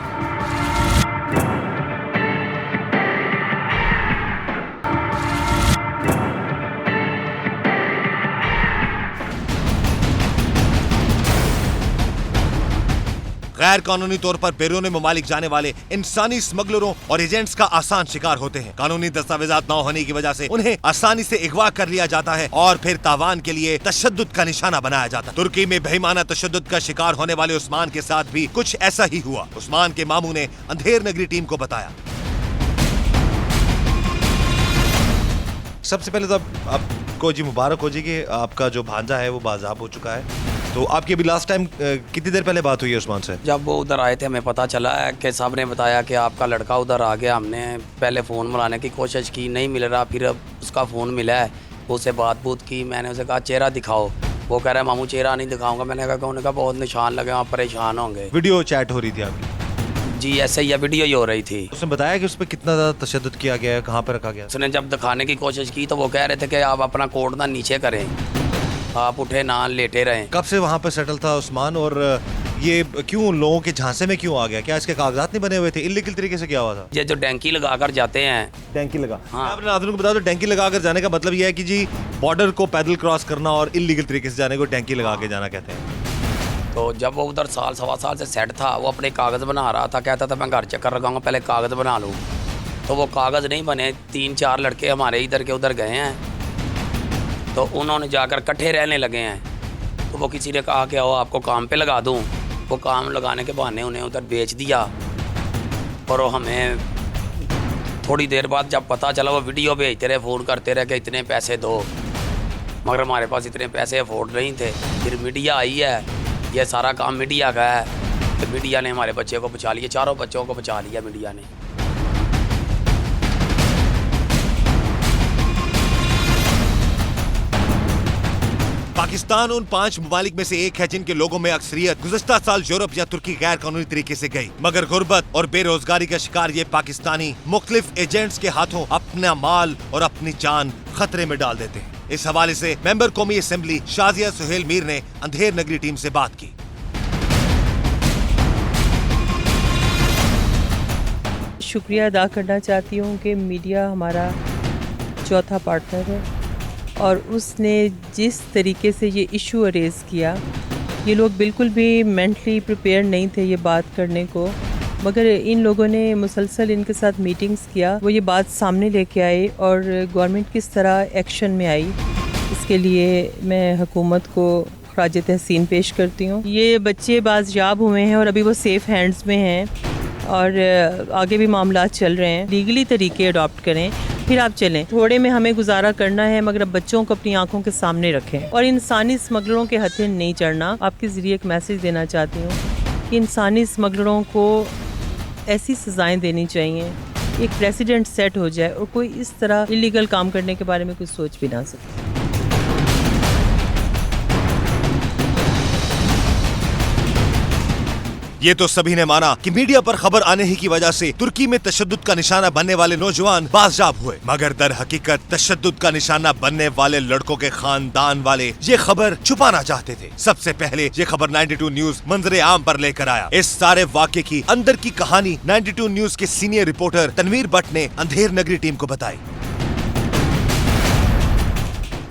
गैर कानूनी तौर पर बैरून ममालिक जाने वाले इंसानी स्मगलरों और एजेंट्स का आसान शिकार होते हैं। कानूनी दस्तावेजात न होने की वजह से उन्हें आसानी से अगवा कर लिया जाता है और फिर तावान के लिए तशद्दुद का निशाना बनाया जाता है। तुर्की में बेईमाना तशद्दुद का शिकार होने वाले उस्मान के साथ भी कुछ ऐसा ही हुआ। उस्मान के मामू ने अंधेर नगरी टीम को बताया। सबसे पहले तो आपको जी मुबारक हो जी कि आपका जो भांजा है वो बाज़ाब हो चुका है। तो आपकी अभी लास्ट टाइम कितनी देर पहले बात हुई है उस्मान से? जब वो उधर आए थे हमें पता चला है कि साहब ने बताया कि आपका लड़का उधर आ गया। हमने पहले फ़ोन मिलाने की कोशिश की, नहीं मिल रहा, फिर अब उसका फ़ोन मिला है, उससे बात की। मैंने उसे कहा चेहरा दिखाओ, वो कह रहा है मामू चेहरा नहीं दिखाऊंगा। मैंने कहा उन्होंने कहा बहुत निशान लगे, आप परेशान होंगे। वीडियो चैट हो रही थी आपकी? जी ऐसे ही वीडियो ही हो रही थी। उसने बताया कि उस पर कितना ज़्यादा तशद्दुद किया गया है, कहाँ पर रखा गया? उसने जब दिखाने की कोशिश की तो वो कह रहे थे कि आप अपना कोट ना नीचे करें, आप उठे ना लेटे रहें। कब से वहाँ पर सेटल था उस्मान और ये क्यों लोगों के झांसे में क्यों आ गया? क्या इसके कागजात नहीं बने हुए थे? इल्लीगल तरीके से क्या हुआ था? ये जो डैंकी लगा कर जाते हैं, डैंकी लगा, हाँ। आपने नाज़रीन को बता दो डैंकी लगा कर जाने का मतलब ये है कि जी बॉर्डर को पैदल क्रॉस करना और इल्लीगल तरीके से जाने को डैंकी लगा के जाना कहते हैं। तो जब वो उधर साल सवा साल से सेट था, वो अपने कागज़ बना रहा था, कहता था मैं घर चक्कर लगाऊंगा, पहले कागज़ बना लूँ। तो वो कागज़ नहीं बने, 3-4 लड़के हमारे इधर के उधर गए हैं, तो उन्होंने जाकर इकट्ठे रहने लगे हैं। तो वो किसी ने कहा कि आओ आपको काम पे लगा दूं, वो काम लगाने के बहाने उन्हें उधर बेच दिया। और वो हमें थोड़ी देर बाद जब पता चला वो वीडियो भेजते रहे, फ़ोन करते रहे कि इतने पैसे दो, मगर हमारे पास इतने पैसे अफोर्ड नहीं थे। फिर मीडिया आई है, ये सारा काम मीडिया का है, तो मीडिया ने हमारे बच्चे को बचा लिया, चारों बच्चों को बचा लिया मीडिया ने। पाकिस्तान उन 5 ममालिक में से एक है जिनके लोगों में अक्सरियत गुज़श्ता साल यूरोप या तुर्की गैर कानूनी तरीके से गई, मगर गुर्बत और बेरोजगारी का शिकार ये पाकिस्तानी मुख्तलिफ एजेंट्स के हाथों अपना माल और अपनी जान खतरे में डाल देते हैं। इस हवाले से मेंबर कौमी असेंबली शाजिया सुहेल मीर ने अंधेर नगरी टीम से बात की। शुक्रिया अदा करना चाहती हूँ कि मीडिया हमारा चौथा पार्टनर है और उसने जिस तरीके से ये इशू अरेज किया, ये लोग बिल्कुल भी मेंटली प्रिपेयर नहीं थे ये बात करने को, मगर इन लोगों ने मुसलसल इनके साथ मीटिंग्स किया, वो ये बात सामने लेके आए और गवर्नमेंट किस तरह एक्शन में आई, इसके लिए मैं हुकूमत को खराज तहसीन पेश करती हूँ। ये बच्चे बाज़याब हुए हैं और अभी वो सेफ़ हैंड्स में हैं और आगे भी मामला चल रहे हैं। लीगली तरीके अडॉप्ट करें, फिर आप चलें। थोड़े में हमें गुजारा करना है, मगर अब बच्चों को अपनी आंखों के सामने रखें और इंसानी स्मगलरों के हथे नहीं चढ़ना। आपके ज़रिए एक मैसेज देना चाहती हूँ कि इंसानी स्मगलरों को ऐसी सज़ाएं देनी चाहिए, एक प्रेसिडेंट सेट हो जाए और कोई इस तरह इलीगल काम करने के बारे में कुछ सोच भी ना सके। ये तो सभी ने माना कि मीडिया पर खबर आने ही की वजह से तुर्की में तशद्दुद का निशाना बनने वाले नौजवान बाज़याब हुए, मगर दर हकीकत तशद्दुद का निशाना बनने वाले लड़कों के खानदान वाले ये खबर छुपाना चाहते थे। सबसे पहले ये खबर 92 न्यूज मंजरे आम पर लेकर आया। इस सारे वाक़े की अंदर की कहानी 92 न्यूज के सीनियर रिपोर्टर तनवीर भट्ट ने अंधेर नगरी टीम को बताई।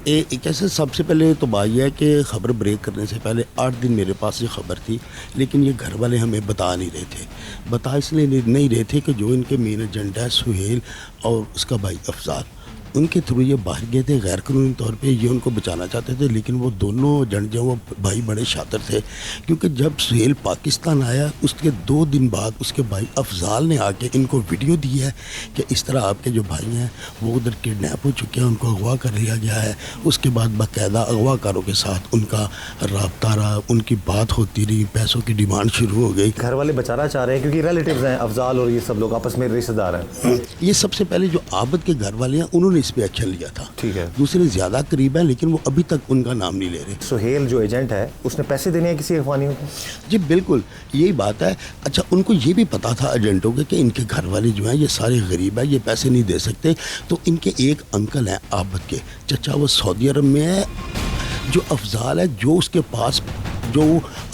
कैसे सबसे पहले तो बात यह है कि ख़बर ब्रेक करने से पहले 8 दिन मेरे पास ये ख़बर थी, लेकिन ये घर वाले हमें बता नहीं रहे थे। बता इसलिए नहीं रहे थे कि जो इनके मेन एजेंडा है सुहेल और उसका भाई अफजाल, उनके थ्रू ये बाहर गए थे गैर कानूनी तौर पे, ये उनको बचाना चाहते थे। लेकिन वो दोनों एजेंट जो वो भाई बड़े शातिर थे, क्योंकि जब सुहेल पाकिस्तान आया उसके 2 दिन बाद उसके भाई अफजाल ने आके इनको वीडियो दी है कि इस तरह आपके जो भाई हैं वो उधर किडनैप हो चुके हैं, उनको अगवा कर लिया गया है। उसके बाद बाकायदा अगवाकारों के साथ उनका रब्ता रहा, उनकी बात होती रही, पैसों की डिमांड शुरू हो गई। घर वाले बचाना चाह रहे हैं क्योंकि रिलेटिव्स हैं, अफजाल और ये सब लोग आपस में रिश्तेदार हैं। ये सबसे पहले जो आबद के घर वाले हैं उन्होंने इस पे एक्शन लिया था। ठीक है। दूसरे ज्यादा करीब है, लेकिन वो अभी तक उनका नाम नहीं ले रहे। सुहेल जो एजेंट है उसने पैसे देने हैं किसी अफगानियों को? जी बिल्कुल, यही बात है। अच्छा, उनको ये भी पता था एजेंटों के कि इनके घर वाले जो हैं ये सारे गरीब है, ये पैसे नहीं दे सकते। तो इनके एक अंकल हैं आबद के चचा, वो सऊदी अरब में है। जो अफजाल है, जो उसके पास जो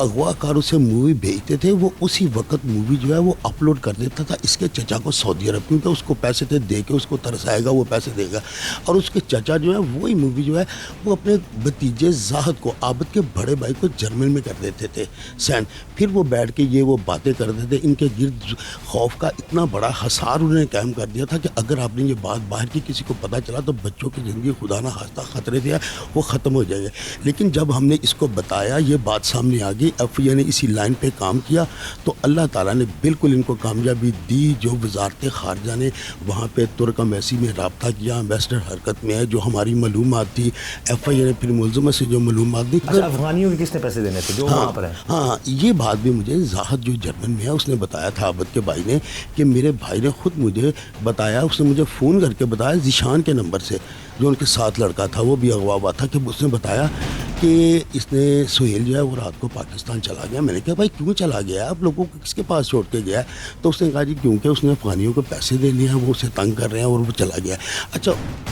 अगवाकारों से मूवी भेजते थे, वो उसी वक्त मूवी जो है वो अपलोड कर देता था इसके चचा को सऊदी अरब, क्योंकि उसको पैसे थे दे के उसको तरसाएगा, वो पैसे देगा। और उसके चचा जो है वही मूवी जो है वो अपने भतीजे जाहद को, आबद के बड़े भाई को जर्मन में कर देते थे सेंड। फिर वो बैठ के ये वो बातें करते थे। इनके गिर्द खौफ का इतना बड़ा हसार उन्होंने कायम कर दिया था कि अगर आपने ये बात बाहर की किसी को पता चला तो बच्चों की ज़िंदगी खुदा ना खास्ता खतरे थे वो ख़त्म हो जाएंगे। लेकिन जब हमने इसको बताया, ये बात सामने आ गई, एफआईए ने इसी लाइन पे काम किया, तो अल्लाह ताला ने बिल्कुल इनको कामयाबी दी। जो वजारत खारजा ने वहाँ पे तुर्क एम्बेसी में रब्ता किया, एम्बेसडर हरकत में है, जो हमारी मालूमात थी, एफआईए ने फिर मुलजमा से जो मालूमात दी। अच्छा, अफगानियों के किसने पैसे देने थे जो वहाँ पर है? हाँ, ये बात भी मुझे जाहद जो जर्मन में है उसने बताया था, आबद के भाई ने, कि मेरे भाई ने खुद मुझे बताया, उसने मुझे फ़ोन करके बताया जीशान के नंबर से, जो उनके साथ लड़का था वो भी अगवा हुआ था, कि उसने बताया कि इसने सुहेल जो है वो रात को पाकिस्तान चला गया। मैंने कहा भाई क्यों चला गया, आप लोगों को किसके पास छोड़ के गया? तो उसने कहा जी क्योंकि उसने अफगानियों को पैसे दे लिए हैं, वो उसे तंग कर रहे हैं और वो चला गया। अच्छा,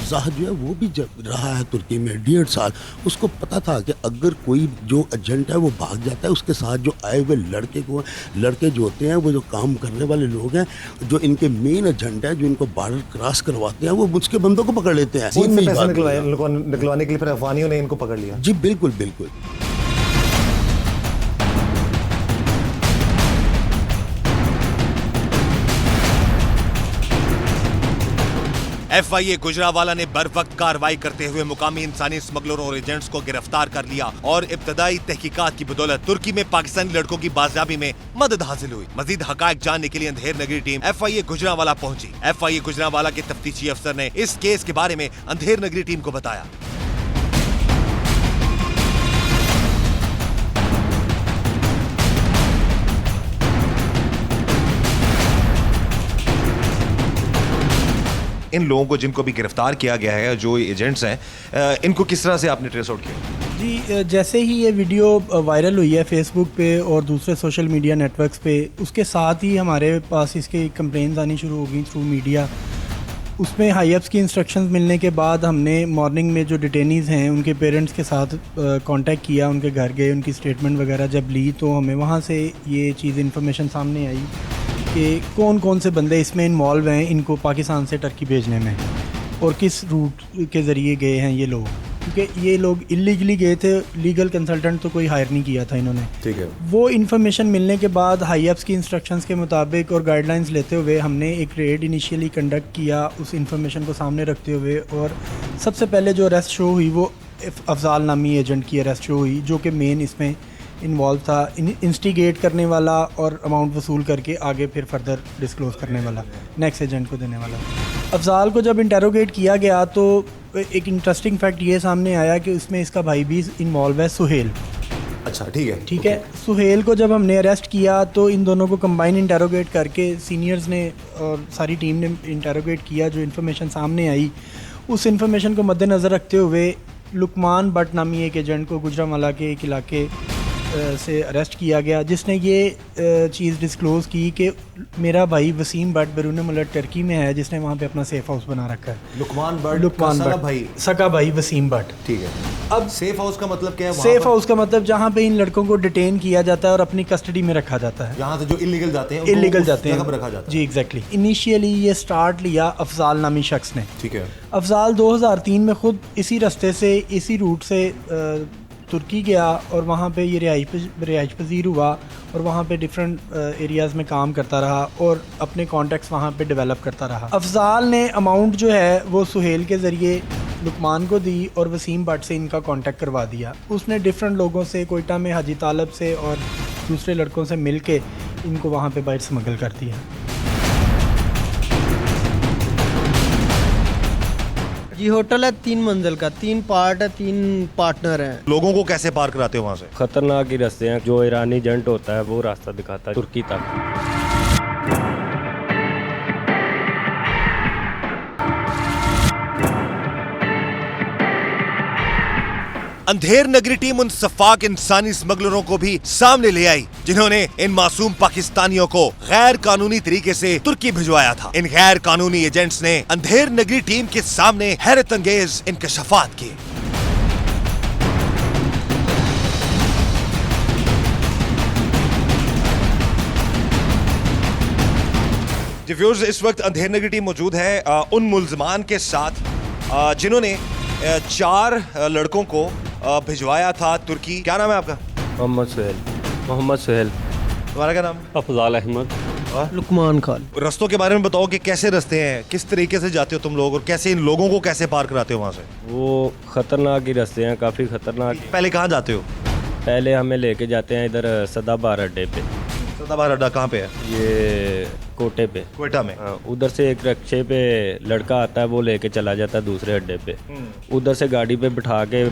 जाहद जो है वो भी जब रहा है तुर्की में 1.5 साल, उसको पता था कि अगर कोई जो एजेंट है वो भाग जाता है, उसके साथ जो आए हुए लड़के जो होते हैं, वो जो काम करने वाले लोग हैं, जो इनके मेन एजेंट है, जो इनको बॉर्डर क्रॉस करवाते हैं, वो उसके बंदों को पकड़ लेते हैं। निकलवाने के लिए फिर अफगानियों ने इनको पकड़ लिया? जी बिल्कुल बिल्कुल। FIA गुजरावाला ने बर वक्त कार्रवाई करते हुए मुकामी इंसानी स्मगलरों और एजेंट्स को गिरफ्तार कर लिया और इब्तदाई तहकीकात की बदौलत तुर्की में पाकिस्तानी लड़कों की बाजियाबी में मदद हासिल हुई। मजीद हकायक जानने के लिए अंधेर नगरी टीम FIA गुजरावाला पहुंची। FIA गुजरावाला के तफ्तीशी अफसर ने इस केस के बारे में अंधेर नगरी टीम को बताया। इन लोगों को जिनको भी गिरफ्तार किया गया है, जो एजेंट्स हैं, इनको किस तरह से आपने ट्रेस आउट किया? जी, जैसे ही ये वीडियो वायरल हुई है फेसबुक पे और दूसरे सोशल मीडिया नेटवर्क्स पे, उसके साथ ही हमारे पास इसकी कंप्लेंट्स आनी शुरू हो गई थ्रू मीडिया। उसमें हाई अप्स की इंस्ट्रक्शंस मिलने के बाद हमने मॉर्निंग में जो डिटेनीज़ हैं उनके पेरेंट्स के साथ कांटेक्ट किया, उनके घर गए, उनकी स्टेटमेंट वगैरह जब ली तो हमें वहाँ से ये चीज़ इन्फॉर्मेशन सामने आई कि कौन कौन से बंदे इसमें इन्वॉल्व हैं इनको पाकिस्तान से टर्की भेजने में और किस रूट के ज़रिए गए हैं ये लोग, क्योंकि ये लोग इलीगली गए थे, लीगल कंसल्टेंट तो कोई हायर नहीं किया था इन्होंने। ठीक है। वो इन्फॉर्मेशन मिलने के बाद हाई अप्स की इंस्ट्रक्शंस के मुताबिक और गाइडलाइंस लेते हुए हमने एक रेड इनिशियली कंडक्ट किया उस इन्फॉर्मेशन को सामने रखते हुए, और सबसे पहले जो अरेस्ट शो हुई वो अफजाल नामी एजेंट की अरेस्ट शो हुई, जो कि मेन इसमें इन्वॉल्व था, इंस्टिगेट करने वाला और अमाउंट वसूल करके आगे फिर फर्दर डिस्क्लोज करने वाला, नेक्स्ट एजेंट को देने वाला। अफजाल को जब इंटेरोगेट किया गया तो एक इंटरेस्टिंग फैक्ट ये सामने आया कि उसमें इसका भाई भी इन्वॉल्व है, सुहेल। अच्छा, ठीक है। ठीक है। सुहेल को जब हमने अरेस्ट किया तो इन दोनों को कंबाइन इंटेरोगेट करके सीनियर्स ने और सारी टीम ने इंटेरोगेट किया। जो इन्फॉर्मेशन सामने आई उस इन्फॉर्मेशन को मद्देनज़र रखते हुए लुकमान भट्ट नामी एक एजेंट को गुजरावाला के एक इलाके से अरेस्ट किया गया, जिसने ये चीज़ डिस्क्लोज़ की कि मेरा भाई वसीम भट्ट बैरून मुल्क टर्की में है, जिसने वहाँ पे अपना सेफ हाउस बना रखा है। लुकमान भट्ट सका भाई वसीम भट्ट। ठीक है। अब सेफ हाउस का मतलब क्या है? सेफ हाउस का मतलब जहाँ पे इन लड़कों को डिटेन किया जाता है और अपनी कस्टडी में रखा जाता है। यहाँ से जो इलीगल जाते हैं इलीगल जाते हैं रखा जाता है। जी एग्जैक्टली। इनिशियली ये स्टार्ट लिया अफजाल नामी शख्स ने। ठीक है। अफजाल 2003 में खुद इसी रास्ते से इसी रूट से तुर्की गया और वहाँ पे ये रिहाइश पजीर हुआ और वहाँ पे डिफरेंट एरियाज़ में काम करता रहा और अपने कॉन्टेक्ट्स वहाँ पे डेवलप करता रहा। अफजाल ने अमाउंट जो है वो सुहेल के ज़रिए लुकमान को दी और वसीम भट्ट से इनका कांटेक्ट करवा दिया। उसने डिफरेंट लोगों से, कोयटा में हाजी तालब से और दूसरे लड़कों से मिल के इनको वहाँ पे बाहर स्मगल कर दिया। जी होटल है 3 मंजिल का, 3 पार्ट है, 3 पार्टनर हैं। लोगों को कैसे पार कराते हो वहाँ से? खतरनाक ही रास्ते हैं, जो ईरानी एजेंट होता है वो रास्ता दिखाता है तुर्की तक। अंधेर नगरी टीम उन सफाक इंसानी स्मगलरों को भी सामने ले आई जिन्होंने इन मासूम पाकिस्तानियों को गैर कानूनी तरीके से तुर्की भिजवाया था। इन गैर कानूनी एजेंट्स ने अंधेर नगरी टीम के सामने हैरत अंगेज इंकशाफात किए। जी व्यूअर्स, इस वक्त अंधेर नगरी टीम मौजूद है उन मुल्जमान के साथ जिन्होंने 4 लड़कों को भिजवाया था तुर्की। क्या नाम है आपका? मोहम्मद सुहेल। तुम्हारा क्या नाम? अफजाल अहमद। लुकमान खान। रस्तों के बारे में बताओ कि कैसे रास्ते हैं, किस तरीके से जाते हो तुम लोग और कैसे इन लोगों को कैसे पार कराते हो वहाँ से? वो खतरनाक ही रास्ते हैं, काफ़ी खतरनाक। पहले कहाँ जाते हो? पहले हमें लेके जाते हैं इधर सदाबार अड्डे पे। सदाबार अड्डा कहाँ पे है? ये कोटे पे, कोयटा में। उधर से एक रिक्शे पे लड़का आता है, वो लेके चला जाता है दूसरे अड्डे पे। उधर से गाड़ी पे बिठा के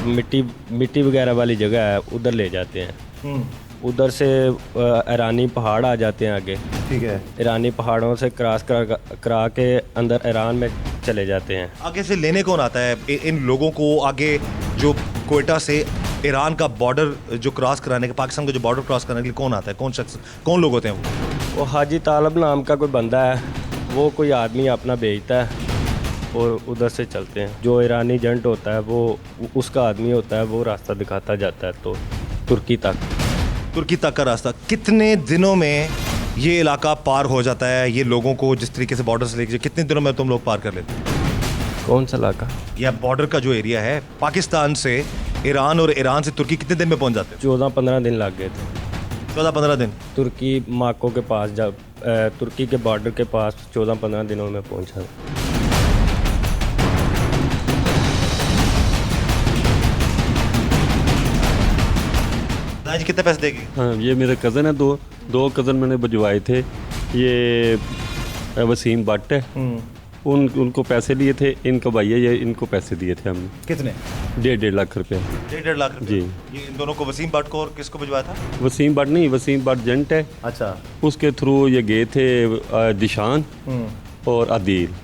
मिट्टी वगैरह वाली जगह है, उधर ले जाते हैं। उधर से ईरानी पहाड़ आ जाते हैं आगे। ठीक है। ईरानी पहाड़ों से क्रॉस करा के अंदर ईरान में चले जाते हैं। आगे से लेने कौन आता है इन लोगों को? आगे जो कोयटा से ईरान का बॉर्डर जो क्रॉस कराने के, पाकिस्तान का जो बॉर्डर क्रॉस करने के लिए कौन आता है? कौन शख्स, कौन लोग होते हैं? वो हाजी तालब नाम का कोई बंदा है, वो कोई आदमी अपना भेजता है और उधर से चलते हैं। जो ईरानी एजेंट होता है वो उसका आदमी होता है, वो रास्ता दिखाता जाता है तो तुर्की तक का रास्ता। कितने दिनों में ये इलाका पार हो जाता है? ये लोगों को जिस तरीके से बॉर्डर से लेके, कितने दिनों में तुम लोग पार कर लेते हो? कौन सा इलाका? या बॉर्डर का जो एरिया है पाकिस्तान से ईरान और ईरान से तुर्की, कितने दिन में पहुंच जाते हो? 14-15 दिन लग गए थे। 14-15 दिन। तुर्की माको के पास जब तुर्की के बॉर्डर के पास 14-15 दिनों में पहुंचा। आज कितने पैसे देगी? हाँ, ये मेरे कज़न है, दो कज़न मैंने भिजवाए थे। ये वसीम भट्ट है, उनको पैसे लिए थे, इनका भाई है, ये इनको पैसे दिए थे हमने। कितने? 1.5 लाख रुपए। 1.5 लाख रुपए? जी। ये इन दोनों को, वसीम भट्ट को और किसको भिजवाया था? वसीम भट्ट नहीं, वसीम भट्ट एजेंट है। अच्छा। उसके थ्रू ये गए थे दिशान और आदिल,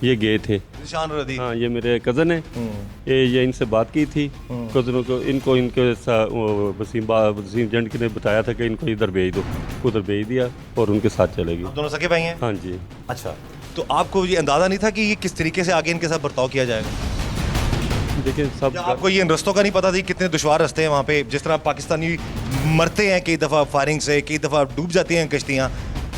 ये गए थे। निशान और अदील। हाँ, ये मेरे कज़न है। ये इनसे बात की थी कज़नों को, इनको इनके वसीम एजेंट ने बताया था कि इनको इधर भेज दो, उधर भेज दिया और उनके साथ चले गए। दोनों सगे भाई हैं? हाँ जी। अच्छा, तो आपको ये अंदाज़ा नहीं था कि ये किस तरीके से आगे इनके साथ बर्ताव किया जाएगा? देखिए सब, आपको ये इन रस्तों का नहीं पता था कितने दुश्वार रास्ते हैं वहाँ पे? जिस तरह पाकिस्तानी मरते हैं कई दफ़ा फायरिंग से, कई दफ़ा डूब जाती हैं कश्तियाँ,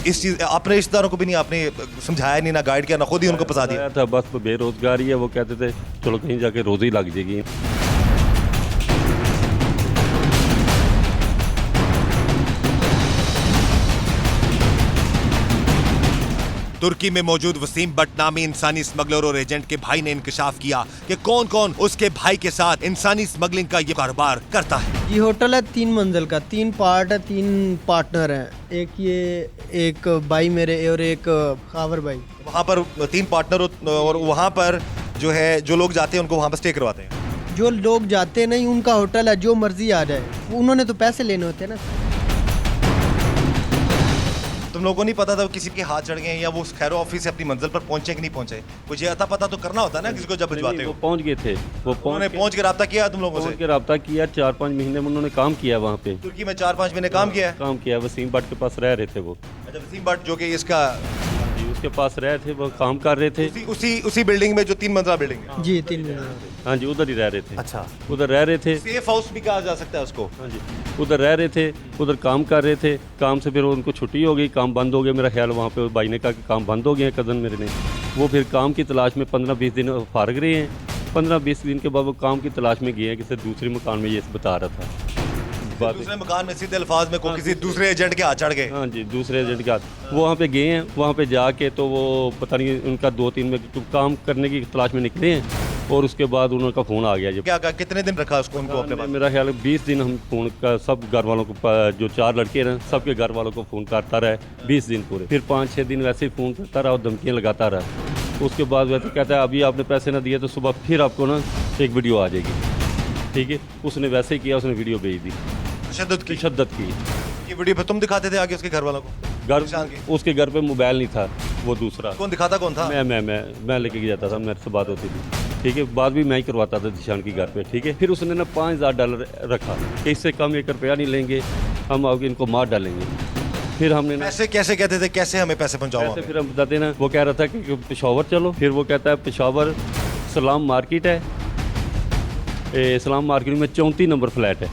इस चीज़ अपने रिश्तेदारों को भी नहीं आपने समझाया, नहीं ना गाइड किया, ना खुद ही उनको फंसा दिया था? बस बेरोजगारी है, वो कहते थे चलो कहीं जाके रोज़ी लग जाएगी। तुर्की में मौजूद वसीम भट्ट नामी इंसानी स्मगलर और एजेंट के भाई ने इंकशाफ किया कि कौन कौन उसके भाई के साथ इंसानी स्मगलिंग का ये कारोबार करता है। ये होटल है 3 मंजिल का, 3 पार्ट है, 3 पार्टनर हैं। एक भाई मेरे और एक खावर भाई। वहाँ पर 3 पार्टनर और वहाँ पर जो है जो लोग जाते हैं उनको वहाँ पर स्टे करवाते हैं। जो लोग जाते नहीं, उनका होटल है, जो मर्जी आ जाए, उन्होंने तो पैसे लेने होते हैं ना। तुम लोगों को नहीं पता था वो किसी के हाथ चढ़ गए या वो खैरो ऑफिस से अपनी मंजिल पर पहुंचे कि नहीं पहुंचे? कुछ ये अता पता तो करना होता है ना किसी को जब भिजवाते हो। वो पहुंच गए थे, उन्होंने पहुंच के रब्ता किया तुम लोगों से? पहुंच के रब्ता किया, 4-5 महीने में उन्होंने काम किया वहाँ पे। तुर्की में 4-5 महीने काम किया? वसीम भट्ट के पास रह रहे थे वो। अच्छा, वसीम भट्ट जो कि इसका, उसके पास रहे थे, वो काम कर रहे थे उसी बिल्डिंग में जो 3 मंजिला बिल्डिंग है। जी, 3 मंजिला। हाँ जी, उधर ही रह रहे थे। अच्छा, उधर रह रहे थे, सेफ हाउस भी कहा जा सकता है उसको। हाँ जी, उधर रह रहे थे, उधर काम कर रहे थे। काम से फिर उनको छुट्टी हो गई, काम बंद हो गया मेरा ख्याल। वहाँ पे भाई ने कहा कि काम बंद हो गए हैं, कज़न मेरे ने। वो फिर काम की तलाश में 15-20 दिन फारग रहे हैं। 15-20 दिन के बाद वो काम की तलाश में गए हैं, किसी दूसरे मकान में, ये बता रहा था। दूसरे मकान में सीधे अल्फाज में किसी दूसरे एजेंट के हाथ चढ़ गए। हाँ जी, दूसरे एजेंट के हाथ। वो वहाँ पे गए हैं, वहाँ पे जाके तो वो पता नहीं उनका 2-3 में काम करने की तलाश में निकले हैं और उसके बाद उनका फ़ोन आ गया। जब क्या कितने दिन रखा उसको उनको अपने पास? मेरा ख्याल 20 दिन हम फ़ोन का सब घर वालों को, जो 4 लड़के हैं सबके घर वालों को फ़ोन करता रहा 20 दिन पूरे। फिर 5-6 दिन वैसे ही फ़ोन करता रहा और धमकियाँ लगाता रहा। उसके बाद वैसे कहता है अभी आपने पैसे ना दिए तो सुबह फिर आपको ना एक वीडियो आ जाएगी। ठीक है, उसने वैसे ही किया, उसने वीडियो भेज दी, शिद्दत की। ये वीडियो पे तुम दिखाते थे आगे उसके घर वालों को? उसके घर पे मोबाइल नहीं था, वो दूसरा। कौन दिखाता कौन था? मैं लेके जाता था, मेरे से बात होती थी। ठीक है, बात भी मैं ही करवाता था दिशान के घर पे। ठीक है, फिर उसने ना $5000 रखा कि इससे कम 1 रुपया नहीं लेंगे, हम आगे इनको मार डालेंगे। फिर हमने पैसे कैसे कहते थे, कैसे हमें पैसे पहुँचाओ? फिर हम बताते ना, वो कह रहा था कि पेशावर चलो। फिर वो कहता है पेशावर सलाम मार्केट है, इस्लाम मार्केट में 34 नंबर फ्लैट है।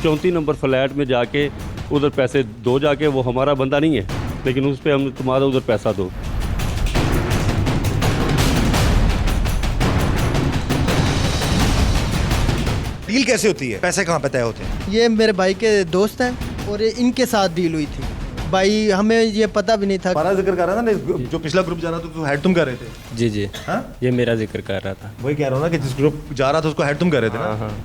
34 नंबर फ्लैट में जाके उधर पैसे दो जाके, वो हमारा बंदा नहीं है लेकिन उस पर हम तुम्हारा उधर पैसा दो। डील कैसे होती है, पैसे कहाँ पे तय होते हैं? ये मेरे भाई के दोस्त हैं और इनके साथ डील हुई थी। भाई हमें ये पता भी नहीं था। हमारा जिक्र कर रहा था ना, जो पिछला ग्रुप जा रहा था तो हेड तुम कर रहे थे। जी जी, हाँ, ये मेरा जिक्र कर रहा था। वही कह रहा हूँ ना कि जिस ग्रुप जा रहा था उसको हेड तुम कर रहे थे ना। हाँ।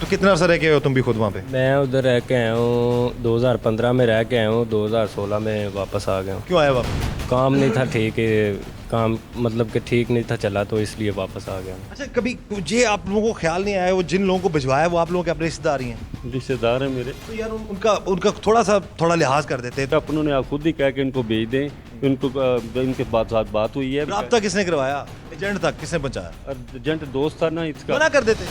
तो कितना अर्सा रह के आए हो तुम भी खुद वहाँ पे? मैं उधर रह के आया हूँ, 2015 में रह के आया हूँ, 2016 में वापस आ गया हूँ। क्यों आया वापस? काम नहीं था ठीक, काम मतलब कि ठीक नहीं था चला, तो इसलिए वापस आ गया। अच्छा, कभी ये आप लोगों को ख्याल नहीं आया वो जिन लोगों को भिजवाया वो आप लोगों के अपने रिश्तेदार ही हैं? रिश्तेदार हैं मेरे। तो यार उनका थोड़ा लिहाज कर देते। उन्होंने आप खुद ही कहा कि इनको भेज दें, इनके साथ बात हुई है। रब्ता किसने करवाया? एजेंट तक किसने पहुँचाया? एजेंट दोस्त था ना इसका। मना कर देते?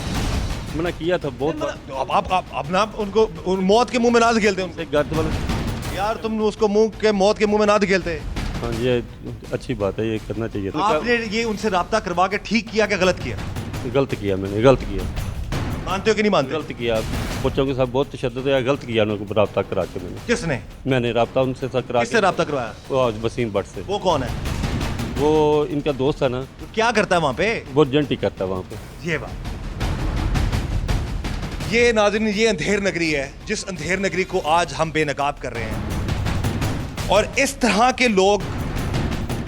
मना किया था बहुत। आप अपना उनको मौत के मुंह में ना धकेलते उनसे? यार तुम उसको मौत के मुंह में ना धकेलते। हाँ, ये अच्छी बात है, ये करना चाहिए था। आपने ये उनसे रब्ता करवा के ठीक किया कि गलत किया? गलत किया मैंने, गलत किया। मानते हो कि नहीं मानते? गलत किया, बच्चों के साथ बहुत तशद्दुद है, गलत किया उनको रब्ता करा के मैंने। किसने? मैंने रब्ता उनसे साथ करा। किससे रब्ता करवाया? वसीम भट्ट से। वो कौन है? वो इनका दोस्त है ना। तो क्या करता है वहाँ पे? वो एजेंट ही करता है वहाँ पे। ये बात, ये नाज़रीन, ये अंधेर नगरी है जिस अंधेर नगरी को आज हम बेनकाब कर रहे हैं। और इस तरह के लोग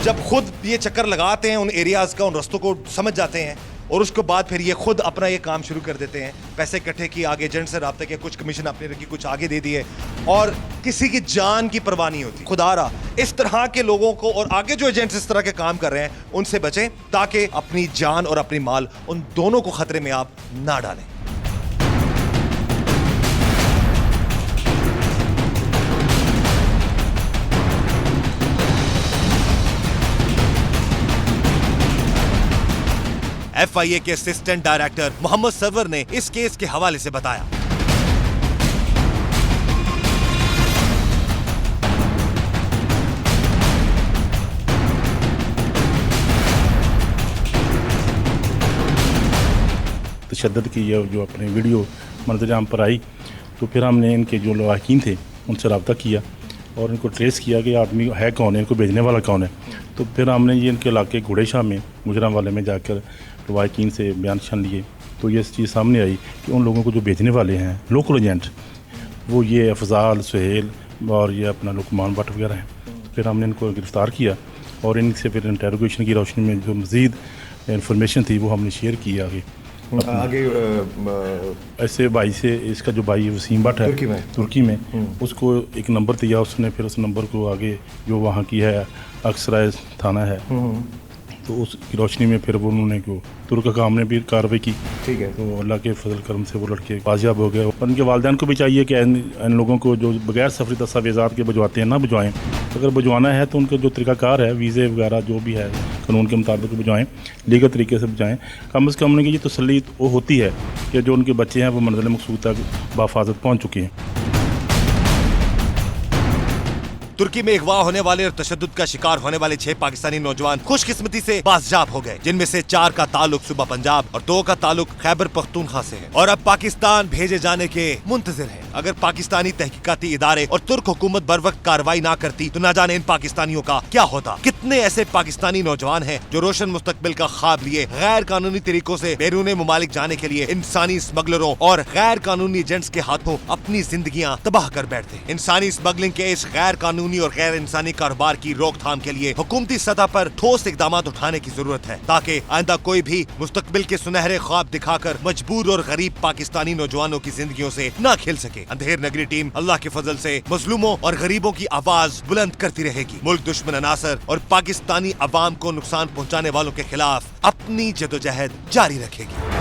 जब खुद ये चक्कर लगाते हैं उन एरियाज का, उन रास्तों को समझ जाते हैं और उसके बाद फिर ये खुद अपना ये काम शुरू कर देते हैं। पैसे इकट्ठे किए, आगे एजेंट से रब्ता किया, कुछ कमीशन आपने रखी, कुछ आगे दे दिए और किसी की जान की परवाह नहीं होती। खुदारा इस तरह के लोगों को और आगे जो एजेंट्स इस तरह के काम कर रहे हैं उनसे बचें, ताकि अपनी जान और अपनी माल उन दोनों को खतरे में आप ना डालें। FIA के असिस्टेंट डायरेक्टर मोहम्मद सरवर ने इस केस के हवाले से बताया। तशद्दुद की ये जो अपनी वीडियो मंजर-ए-आम पर आई तो फिर हमने इनके जो लवाहिकीन थे उनसे रब्ता किया और इनको ट्रेस किया कि आदमी है कौन है, इनको भेजने वाला कौन है। तो फिर हमने ये इनके इलाके घोड़ेशाह में मुजराम वाले में जाकर लवाहिकीन से बयान लिए तो ये चीज़ सामने आई कि उन लोगों को जो भेजने वाले हैं लोकल एजेंट, वो ये अफजाल, सुहेल और ये अपना लुकमान भट्ट वगैरह हैं। तो फिर हमने इनको गिरफ़्तार किया और इनसे फिर इंटेरोगेशन की रोशनी में जो मज़ीद इंफॉर्मेशन थी वो हमने शेयर की आगे ऐसे भाई से। इसका जो भाई वसीम भट्ट है तुर्की में उसको एक नंबर दिया उसने, फिर उस नंबर को आगे जो वहाँ की है अक्सराय थाना है तो उसकी रोशनी में फिर वो उन्होंने को तुर्क काम ने भी कार्रवाई की। ठीक है। तो अल्लाह के फजल करम से वो लड़के बाजियाब हो गए और उनके वालिदैन को भी चाहिए कि इन लोगों को जो बगैर सफरी दस्तावेज़ात के भिजवाते हैं ना भिजवाएँ। अगर भिजवाना है तो उनका जो तरीक़ाकार है, वीज़े वगैरह जो भी है कानून के मुताबिक भिजवाएँ, लीगल तरीके से भिजवाएँ। कम से कम उनकी ये तसल्ली वो होती है कि जो उनके बच्चे हैं वो मंजिल मकसूद तक बाफाजत पहुँच चुके हैं। तुर्की में अगवा होने वाले और तशद्दुद का शिकार होने वाले 6 पाकिस्तानी नौजवान खुशकिस्मती से बाजियाब हो गए, जिनमें से 4 का ताल्लुक सूबा पंजाब और 2 का ताल्लुक खैबर पख्तूनख्वा से है और अब पाकिस्तान भेजे जाने के मुंतजिर हैं। अगर पाकिस्तानी तहकीकाती इदारे और तुर्क हुकूमत बर वक्त कार्रवाई ना करती तो न जाने इन पाकिस्तानियों का क्या होता। कितने ऐसे पाकिस्तानी नौजवान हैं जो रोशन मुस्तकबिल का ख्वाब लिए गैर कानूनी तरीकों से बैरून मुमालिक जाने के लिए इंसानी स्मगलरों और गैर कानूनी एजेंट्स के हाथों अपनी जिंदगियां तबाह कर बैठते हैं। इंसानी स्मगलिंग के इस गैर कानूनी और गैर इंसानी कारोबार की रोकथाम के लिए हुकूमती सतह पर ठोस इकदाम उठाने की जरूरत है, ताकि आइंदा कोई भी मुस्तकबिल के सुनहरे ख्वाब दिखाकर मजबूर और गरीब पाकिस्तानी नौजवानों की जिंदगियों से न खेल सके। अंधेर नगरी टीम अल्लाह के फजल से मजलूमों और गरीबों की आवाज बुलंद करती रहेगी। मुल्क दुश्मन अनासर और पाकिस्तानी अवाम को नुकसान पहुँचाने वालों के खिलाफ अपनी जदोजहद जारी रखेगी।